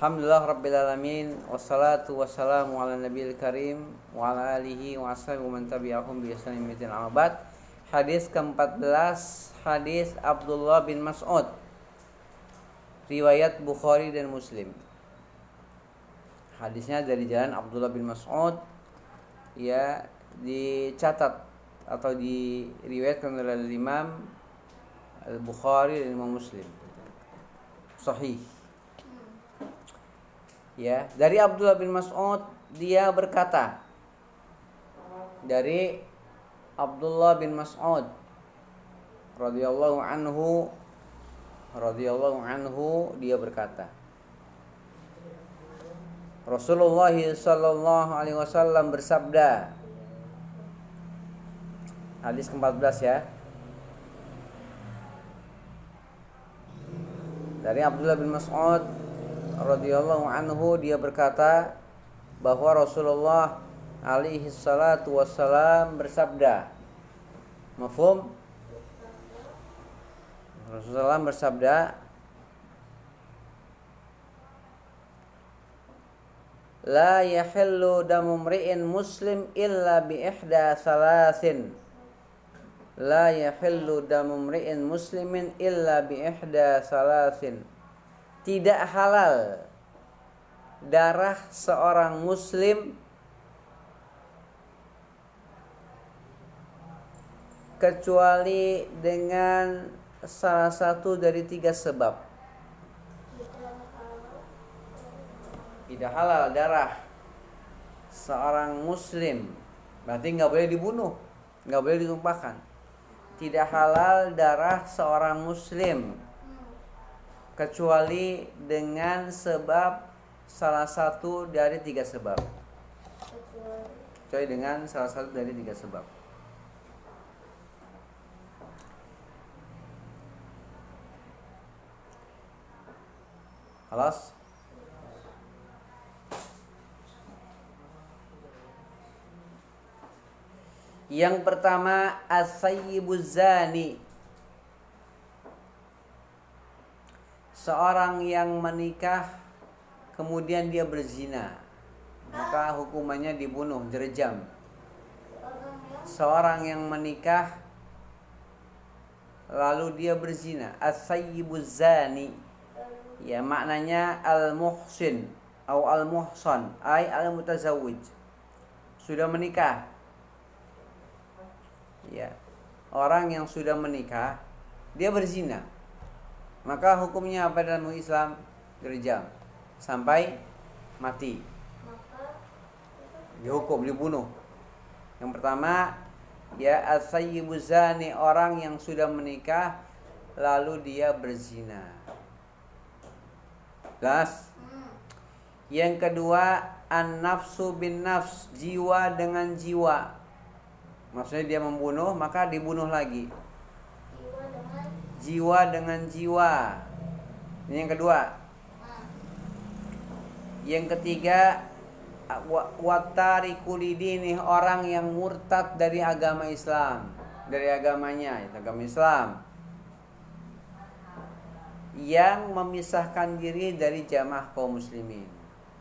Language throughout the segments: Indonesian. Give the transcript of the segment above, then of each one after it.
Alhamdulillah Rabbil Alamin. Wassalatu wassalamu ala nabiyil karim wa ala alihi wa ashabihi wa man tabi'ahum bi ihsan ila yaumil abad. Hadis ke-14, hadis Abdullah bin Mas'ud, riwayat Bukhari dan Muslim. Hadisnya dari jalan Abdullah bin Mas'ud, ya, dicatat atau diriwayatkan oleh Imam Al-Bukhari dan Imam Muslim. Sahih. Ya, dari Abdullah bin Mas'ud, dia berkata, dari Abdullah bin Mas'ud radhiyallahu anhu dia berkata, Rasulullah sallallahu alaihi wasallam bersabda. Hadis ke-14 ya. Dari Abdullah bin Mas'ud radhiyallahu anhu dia berkata bahwa Rasulullah alaihi salatu wassalam bersabda. Mafhum? Rasulullah bersabda, la yahillu damu mri'in muslim illa bi ihda salasin. La yahillu damu mri'in muslimin illa bi ihda salasin. Tidak halal darah seorang muslim kecuali dengan salah satu dari 3 sebab. Tidak halal darah seorang muslim, berarti nggak boleh dibunuh, nggak boleh ditumpahkan. Tidak halal darah seorang muslim kecuali dengan sebab salah satu dari 3 sebab. Kecuali dengan salah satu dari 3 sebab. Halas? Yang pertama, as-sayyibuz zani. Seorang yang menikah kemudian dia berzina, maka hukumannya dibunuh, direjam. Seorang yang menikah lalu dia berzina, as-sayyibuz zani. Ya, maknanya al-muhsin atau al-muhsan, ay al-mutazawwij. Sudah menikah. Ya. Orang yang sudah menikah dia berzina, maka hukumnya apa dalam Islam? Direjam sampai mati. Dihukum, dibunuh. Yang pertama, ya, as-sayyibuz zani, orang yang sudah menikah lalu dia berzina. Jelas? Yang kedua, an-nafsu bin nafs, jiwa dengan jiwa. Maksudnya dia membunuh, maka dibunuh lagi. Jiwa dengan jiwa. Ini yang kedua. Yang ketiga, watariku lidini, orang yang murtad dari agama Islam, dari agamanya, agama Islam, yang memisahkan diri dari jamaah kaum muslimin,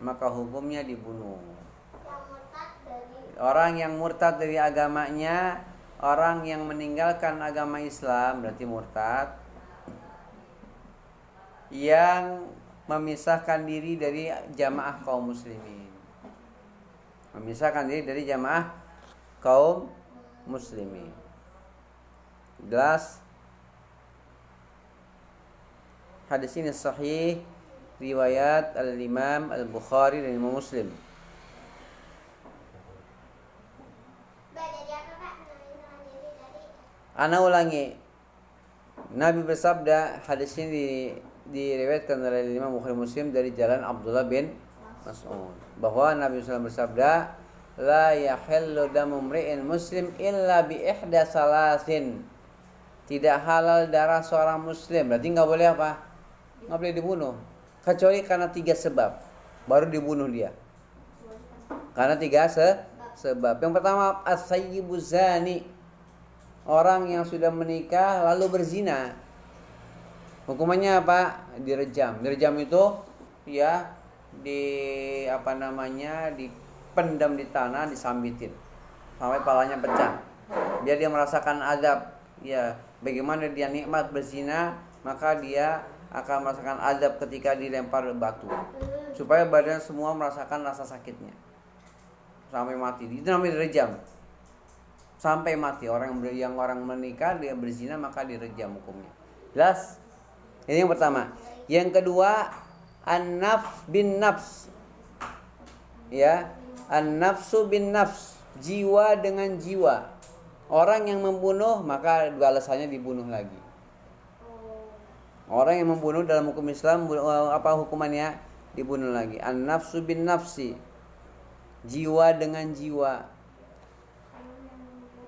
maka hukumnya dibunuh. Orang yang murtad dari agamanya, orang yang meninggalkan agama Islam berarti murtad, yang memisahkan diri dari jamaah kaum muslimin, memisahkan diri dari jamaah kaum muslimin. Jelas? Hadis ini sahih, riwayat Al-Imam Al-Bukhari dan Imam Muslim. Ana ulangi. Nabi bersabda, hadis ini diriwayatkan oleh Imam Bukhari Muslim dari jalan Abdullah bin Mas'ud, bahwa Nabi SAW bersabda, la yahillu damu mri'in muslim illa bi ihda salasin. Tidak halal darah seorang muslim, berarti nggak boleh apa? Nggak boleh dibunuh, kecuali karena 3 sebab, baru dibunuh dia. Karena 3 sebab. Yang pertama, as-sayyibuz zani, orang yang sudah menikah lalu berzina. Hukumannya apa? Direjam. Direjam itu ya dipendam di tanah, disambitin sampai palanya pecah. Biar dia merasakan azab. Ya, bagaimana dia nikmat berzina, maka dia akan merasakan azab ketika dilempar batu. Supaya badan semua merasakan rasa sakitnya. Sampai mati. Itu namanya direjam. Sampai mati. Orang menikah dia berzina maka direjam hukumnya. Jelas? Ini yang pertama. Yang kedua, an-nafs bin nafs. Ya, an-nafsu bin nafs. Jiwa dengan jiwa. Orang yang membunuh maka balasannya dibunuh lagi. Orang yang membunuh dalam hukum Islam apa hukumannya? Dibunuh lagi. An-nafsu bin nafsi. Jiwa dengan jiwa.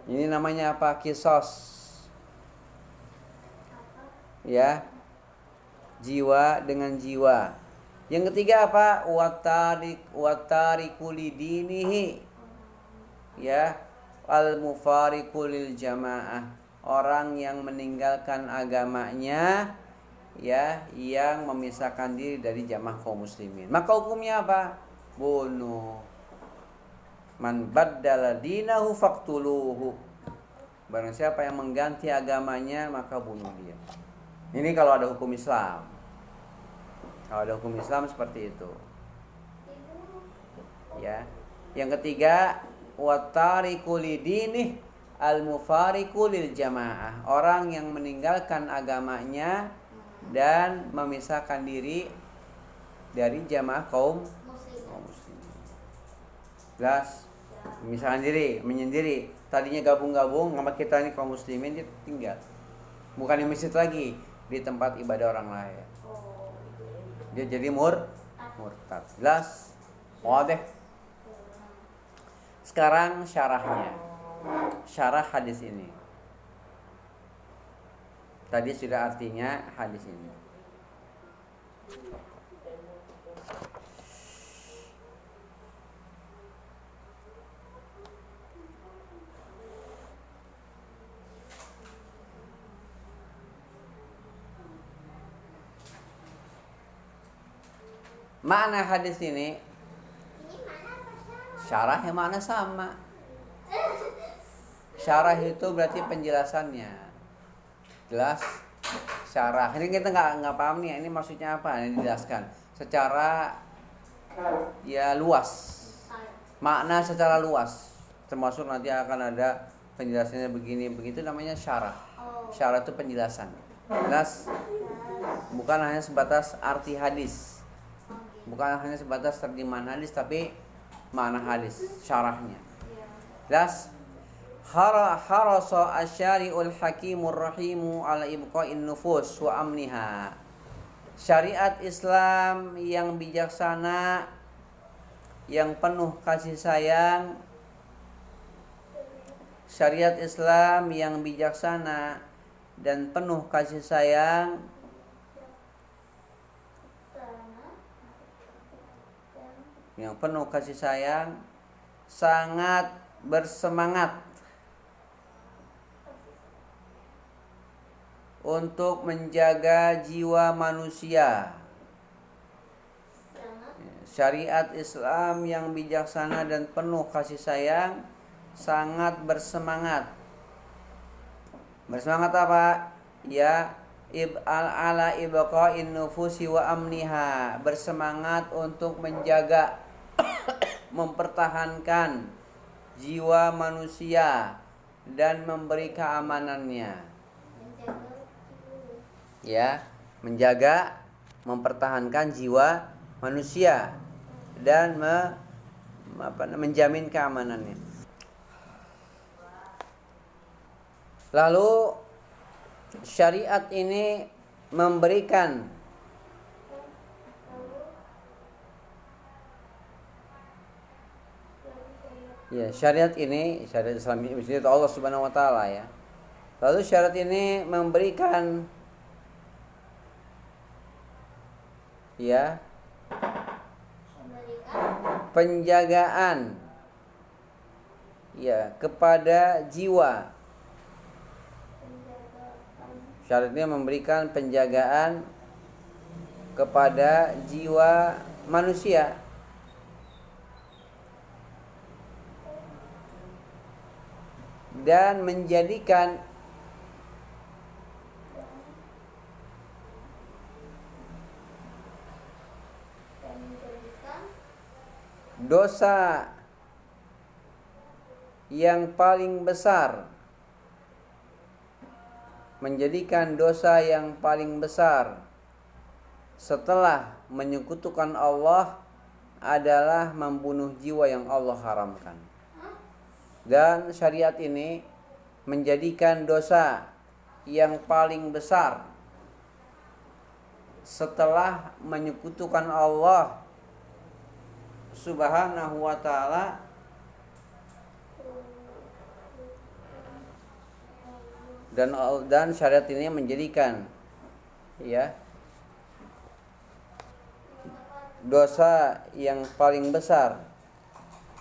Ini namanya apa? Qisas. Ya. Jiwa dengan jiwa. Yang ketiga apa? Watariku lidinihi. Ya. Al-mufariqu lil jamaah. Orang yang meninggalkan agamanya, ya, yang memisahkan diri dari jamaah kaum muslimin. Maka hukumnya apa? Bunuh. Man baddala dinahu faqtuluhu. Barang siapa yang mengganti agamanya maka bunuh dia. Ini kalau ada hukum Islam. Kalau ada hukum Islam seperti itu. Ya. Yang ketiga, watariku lidinih al-mufariqu lil jamaah. Orang yang meninggalkan agamanya dan memisahkan diri dari jamaah kaum muslimin. Jelas? Memisahkan diri, menyendiri. Tadinya gabung-gabung sama kita ini kaum muslimin, dia tinggal. Bukan di masjid lagi, di tempat ibadah orang lain. Dia jadi murtad. Jelas? Wadah. Sekarang syarahnya. Syarah hadis ini. Tadi sudah artinya hadis ini. Makna hadis ini, syarahnya makna sama. Syarah itu berarti penjelasannya. Jelas? Syarah. Ini kita nggak paham nih. Ini maksudnya apa? Ini dijelaskan secara ya luas. Makna secara luas. Termasuk nanti akan ada penjelasannya begini begitu, namanya syarah. Syarah itu penjelasan. Jelas? Bukan hanya sebatas arti hadis. Bukan hanya sebatas terjemahan hadis, tapi makna hadis, syarahnya. Jelas? Harasa asyari'ul hakimur rahimu ala ibqa'in nufus wa amniha. Syariat Islam yang bijaksana, yang penuh kasih sayang. Syariat Islam yang bijaksana dan penuh kasih sayang, yang penuh kasih sayang, sangat bersemangat untuk menjaga jiwa manusia. Syariat Islam yang bijaksana dan penuh kasih sayang sangat bersemangat. Bersemangat apa? Ya, ala ibqa'in nufusi wa amniha. Bersemangat untuk menjaga mempertahankan jiwa manusia dan memberi keamanannya. Ya, menjaga, mempertahankan jiwa manusia dan menjamin keamanannya. Lalu syariat ini memberikan syariat Islam ini syariat Allah Subhanahu wa taala ya. Lalu syariat ini memberikan penjagaan kepada jiwa. Syariat ini memberikan penjagaan kepada jiwa manusia. Dan menjadikan dosa yang paling besar, menjadikan dosa yang paling besar setelah menyekutukan Allah adalah membunuh jiwa yang Allah haramkan. Dan syariat ini menjadikan dosa yang paling besar setelah menyekutukan Allah Subhanahu wa ta'ala dan syariat ini menjadikan dosa yang paling besar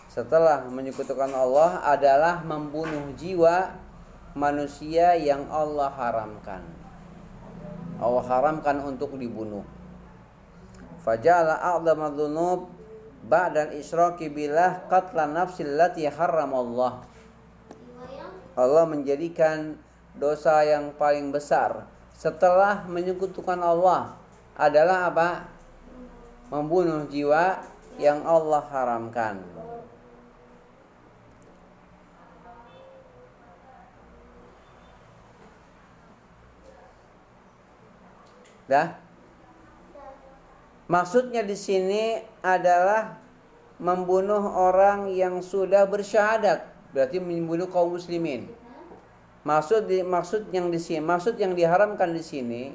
setelah menyekutukan Allah adalah membunuh jiwa manusia yang Allah haramkan. Allah haramkan untuk dibunuh. Faja'ala a'dhamadz dzunub ba'dal isyraki billah qatlan nafsil lati haramallah. Allah menjadikan dosa yang paling besar setelah menyekutukan Allah adalah apa? Membunuh jiwa yang Allah haramkan. Maksudnya di sini adalah membunuh orang yang sudah bersyahadat, berarti membunuh kaum muslimin. Maksud yang diharamkan di sini,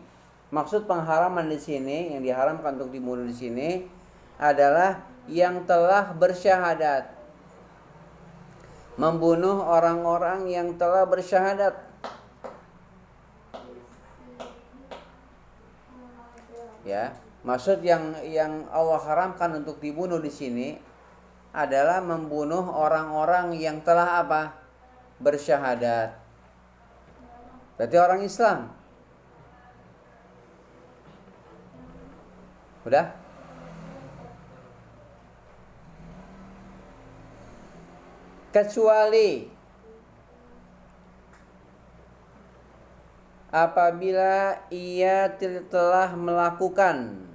maksud pengharaman di sini yang diharamkan untuk dibunuh di sini adalah yang telah bersyahadat. Membunuh orang-orang yang telah bersyahadat. Ya, maksud yang Allah haramkan untuk dibunuh di sini adalah membunuh orang-orang yang telah apa? Bersyahadat. Berarti orang Islam. Udah? Kecuali apabila ia telah melakukan,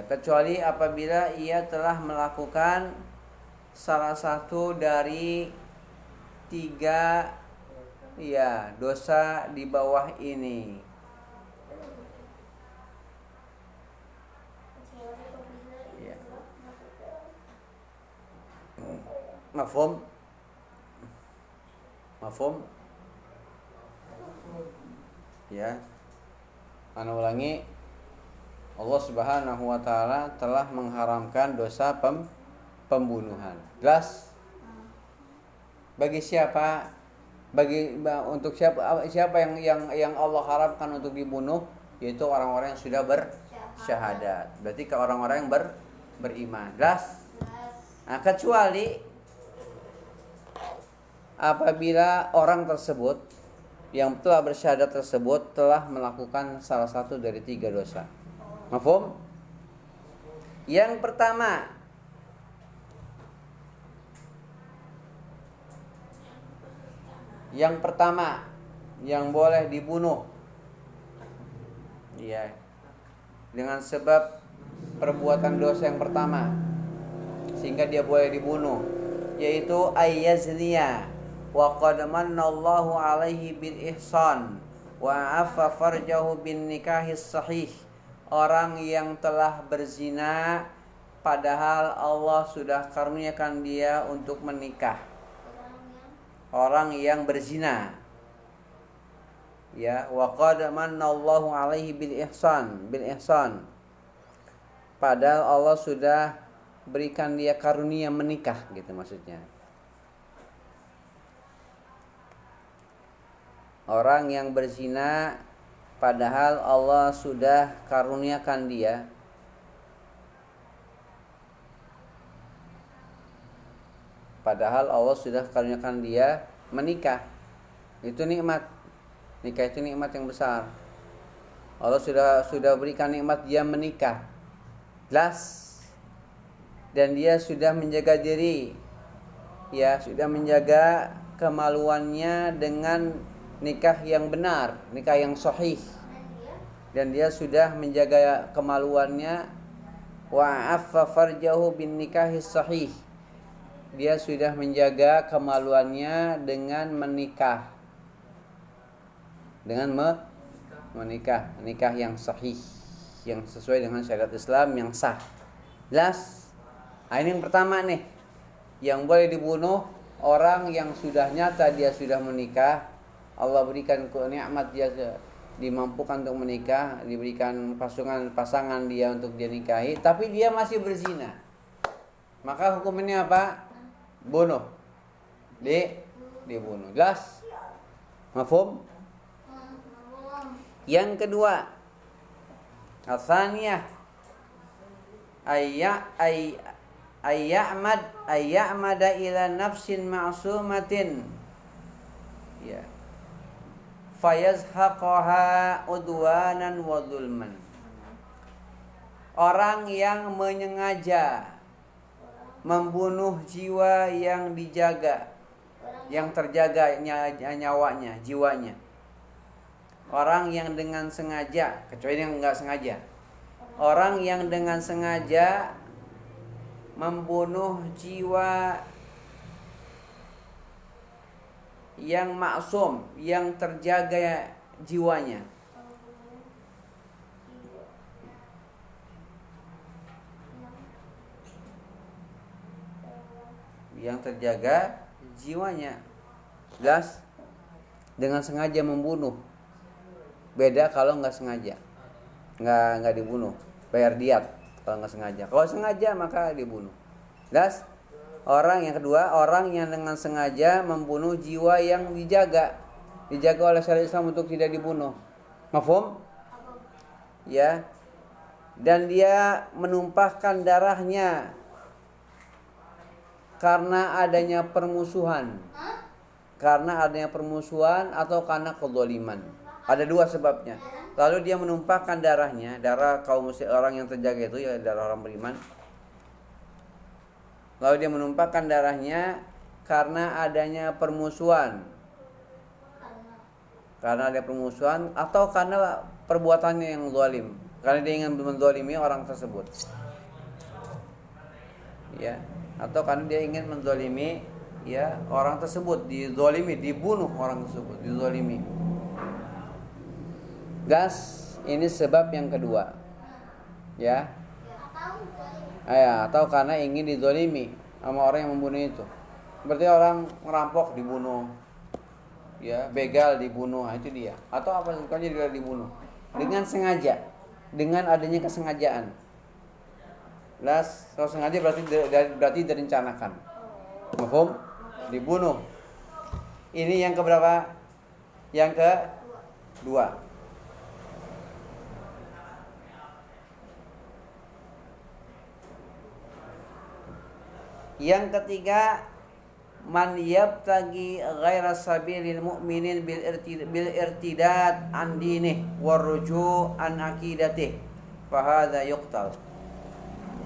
kecuali apabila ia telah melakukan salah satu dari 3 dosa di bawah ini. Mafhum? Ya. Ana ulangi. Allah Subhanahu wa taala telah mengharamkan dosa pembunuhan. Jelas? Bagi siapa? Untuk siapa yang Allah haramkan untuk dibunuh, yaitu orang-orang yang sudah bersyahadat. Berarti ke orang-orang yang beriman. Jelas? Nah, kecuali apabila orang tersebut yang telah bersyahadat tersebut telah melakukan salah satu dari 3 dosa. Mafhum? Yang pertama, yang boleh dibunuh dengan sebab perbuatan dosa yang pertama sehingga dia boleh dibunuh, yaitu ayyazniya wa qad manallahu alaihi bil ihsan wa afa farjahu bin nikahis sahih. Orang yang telah berzina padahal Allah sudah karuniakan dia untuk menikah. Orang yang berzina, wa qad manallahu alaihi bil ihsan, padahal Allah sudah berikan dia karunia menikah, gitu maksudnya. Orang yang berzina padahal Allah sudah karuniakan dia menikah. Itu nikmat. Nikah itu nikmat yang besar. Allah sudah berikan nikmat dia menikah. Jelas. Dan dia sudah menjaga diri, ya, sudah menjaga kemaluannya dengan nikah yang benar, nikah yang sahih. Dan dia sudah menjaga kemaluannya, wa affa farjahu bin nikahi sahih. Dia sudah menjaga kemaluannya dengan menikah. Dengan menikah, nikah yang sahih, yang sesuai dengan syariat Islam yang sah. Jelas. Nah, ini yang pertama nih, yang boleh dibunuh orang yang sudah nyata dia sudah menikah, Allah berikan nikmat dia dimampukan untuk menikah, diberikan pasangan dia untuk dia nikahi, tapi dia masih berzina. Maka hukumnya apa? Bunuh. Dibunuh. Jelas? Mafhum? Yang kedua, al-thaniyah ayya'mada ila nafsin ma'sumatin, ya, fayazhaqaha udwanan wa zulman. Orang yang menyengaja membunuh jiwa yang dijaga, yang terjaga nyawanya, jiwanya. Orang yang dengan sengaja, kecuali yang enggak sengaja. Orang yang dengan sengaja membunuh jiwa yang maksum, yang terjaga jiwanya. Yang terjaga jiwanya. Jelas? Dengan sengaja membunuh. Beda kalau nggak sengaja. Nggak dibunuh. Bayar diat kalau nggak sengaja. Kalau sengaja maka dibunuh. Jelas? Orang yang kedua, orang yang dengan sengaja membunuh jiwa yang dijaga oleh syariat Islam untuk tidak dibunuh. Mafhum? Ya. Dan dia menumpahkan darahnya karena adanya permusuhan. Karena adanya permusuhan atau karena kezaliman. Ada dua sebabnya. Lalu dia menumpahkan darahnya, darah kaum muslim, orang yang terjaga itu, ya, darah orang beriman. Lalu dia menumpahkan darahnya karena adanya permusuhan. Karena ada permusuhan atau karena perbuatannya yang zalim. Karena dia ingin menzalimi orang tersebut. Ya, atau karena dia ingin menzalimi, ya, orang tersebut, dizalimi, dibunuh orang tersebut, dizalimi. Gas, ini sebab yang kedua. Ya. Atau karena ingin dizalimi sama orang yang membunuh itu. Berarti orang merampok dibunuh. Ya, begal dibunuh, itu dia. Atau apa sukanya dia dibunuh dengan sengaja, dengan adanya kesengajaan. Kalau sengaja berarti direncanakan. Mafhum? Dibunuh. Ini yang keberapa? Yang kedua. Yang ketiga, man yabtagi ghaira sabilil mu'minin bil irtidad an dinih war ruju' an aqidatih fa hadza yuqtal.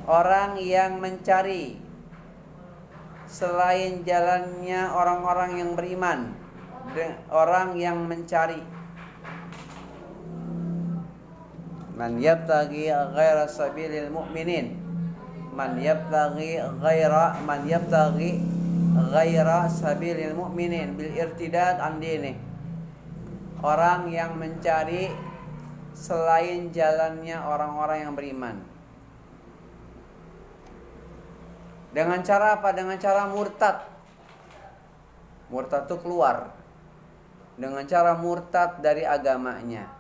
Orang yang mencari selain jalannya orang-orang yang beriman, orang yang mencari man yabtagi ghaira sabilil mu'minin, man yabtaghi ghaira sabilil mu'minin bil irtidad an dinih. Orang yang mencari selain jalannya orang-orang yang beriman. Dengan cara apa? Dengan cara murtad. Murtad itu keluar. Dengan cara murtad dari agamanya.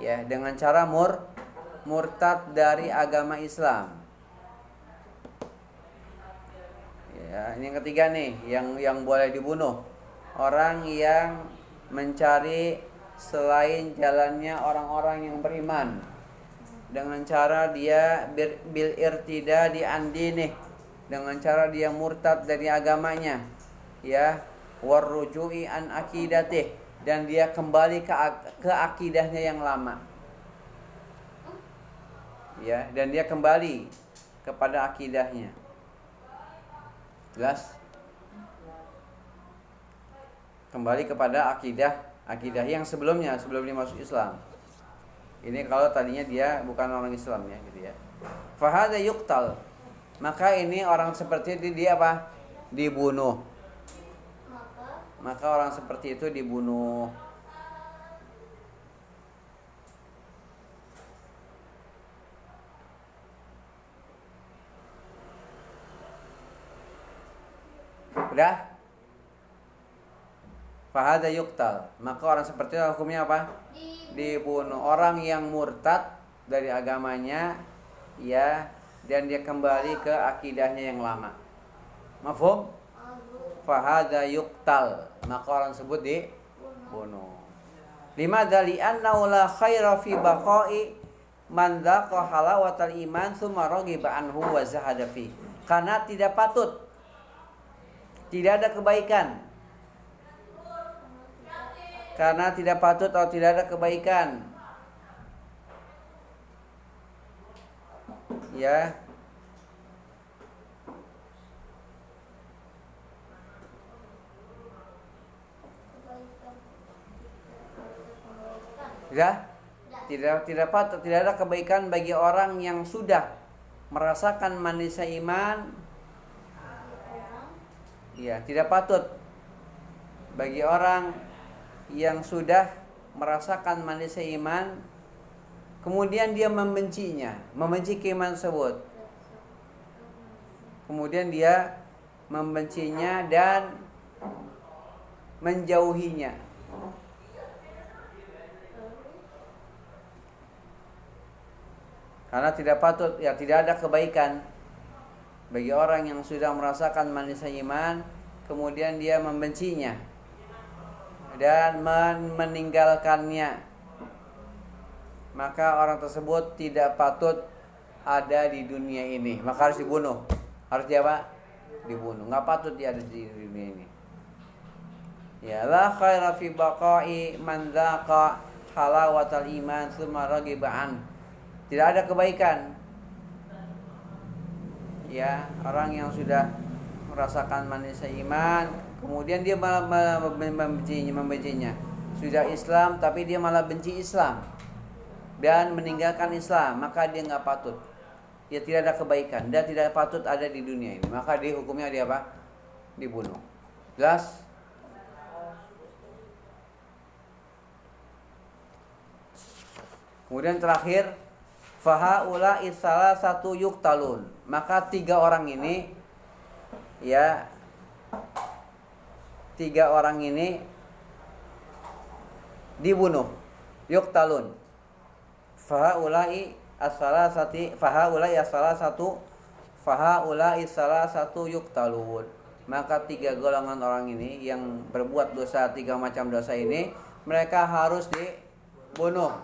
Ya, dengan cara murtad dari agama Islam. Ya, ini yang ketiga nih, yang boleh dibunuh. Orang yang mencari selain jalannya orang-orang yang beriman. Dengan cara dia bil irtida di andinih, dengan cara dia murtad dari agamanya, ya, warruju'i an aqidatih, dan dia kembali ke akidahnya yang lama. ya, dan dia kembali kepada akidahnya. Jelas? Kembali kepada akidah yang sebelumnya, sebelum dia masuk Islam. Ini kalau tadinya dia bukan orang Islam ya, gitu ya. Fahada yuqtal. Maka ini orang seperti itu dia apa? Dibunuh. Maka orang seperti itu dibunuh. Udah? Fahada yuqtal. Maka orang seperti itu hukumnya apa? Dibunuh. Orang yang murtad dari agamanya, ya, dan dia kembali ke akidahnya yang lama. Mafhum? Fahada yuqtal. Maka orang sebut dibunuh. Limadza li'annahu la khaira fi baqa'i man dzaqa halawatal iman tsumma raghiba anhu wa zahada fi. Karena tidak patut, tidak ada kebaikan. Karena tidak patut atau tidak ada kebaikan, ya, tidak patut, tidak ada kebaikan bagi orang yang sudah merasakan manisnya iman. Ya, tidak patut bagi orang yang sudah merasakan manisnya iman, kemudian dia membencinya, membenci keimanan tersebut. Kemudian dia membencinya dan menjauhinya. Karena tidak patut, ya, tidak ada kebaikan bagi orang yang sudah merasakan manisnya iman, kemudian dia membencinya dan meninggalkannya. Maka orang tersebut tidak patut ada di dunia ini. Maka harus dibunuh. Harus dia apa? Dibunuh. Nggak patut dia ada di dunia ini. Ya, la khaira fi baqa'i man dzaqa halawatal iman tsumma raghiba an. Tidak ada kebaikan, ya, orang yang sudah merasakan manisnya iman, kemudian dia malah membencinya. Sudah Islam tapi dia malah benci Islam dan meninggalkan Islam, maka dia nggak patut. Dia tidak ada kebaikan, dia tidak patut ada di dunia ini. Maka dia hukumnya dia apa? Dibunuh. Jelas? Kemudian terakhir, fahaula isalah satu yuqtalun. Maka 3 orang ini, ya, 3 orang ini dibunuh. Yuqtalun. Fahaulai as-salasati fahaulai as-salasatu yuqtalun. Maka 3 golongan orang ini yang berbuat dosa, 3 macam dosa ini, mereka harus dibunuh.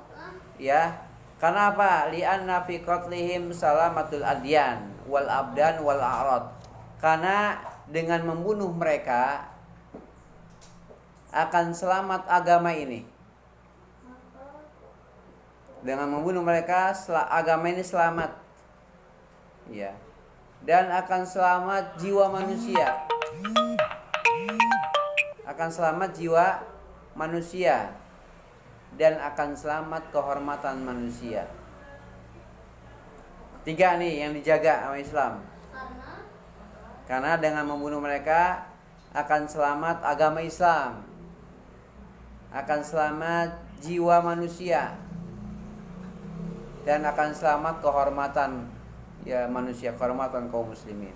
Ya. Karena apa? Li'anna fi qatlihim salamatul adyan wal abdan wal a'rad. Karena dengan membunuh mereka akan selamat agama ini. Dengan membunuh mereka agama ini selamat. Ya. Dan akan selamat jiwa manusia. Akan selamat jiwa manusia. Dan akan selamat kehormatan manusia. 3 nih yang dijaga sama Islam. Karena dengan membunuh mereka akan selamat agama Islam, akan selamat jiwa manusia, dan akan selamat kehormatan, ya, manusia, kehormatan kaum muslimin.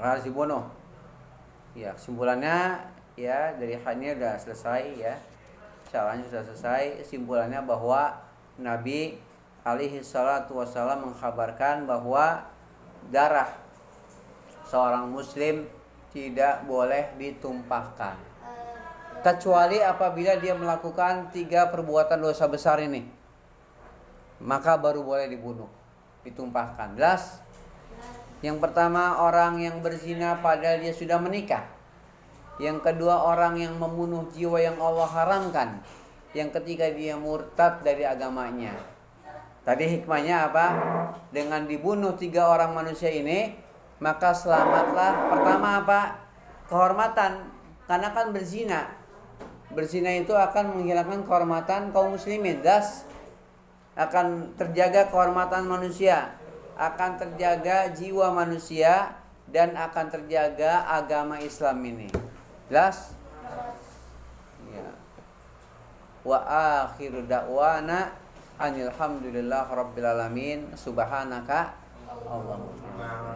Harus dibunuh. Ya, kesimpulannya, ya, dari hadisnya sudah selesai, ya, caranya sudah selesai. Kesimpulannya bahwa Nabi alaihi salatu wassalam mengkhabarkan bahwa darah seorang muslim tidak boleh ditumpahkan kecuali apabila dia melakukan 3 perbuatan dosa besar ini, maka baru boleh dibunuh, ditumpahkan. Jelas? Yang pertama, orang yang berzina padahal dia sudah menikah. Yang kedua, orang yang membunuh jiwa yang Allah haramkan. yang ketika dia murtad dari agamanya. Tadi hikmahnya apa? Dengan dibunuh 3 orang manusia ini, maka selamatlah. Pertama apa? Kehormatan. Karena kan berzina. Berzina itu akan menghilangkan kehormatan kaum muslimin. Das akan terjaga kehormatan manusia, akan terjaga jiwa manusia, dan akan terjaga agama Islam ini. Jelas? Ya. Wa akhiru da'wana anil hamdulillah rabbil alamin subhanaka Allahumma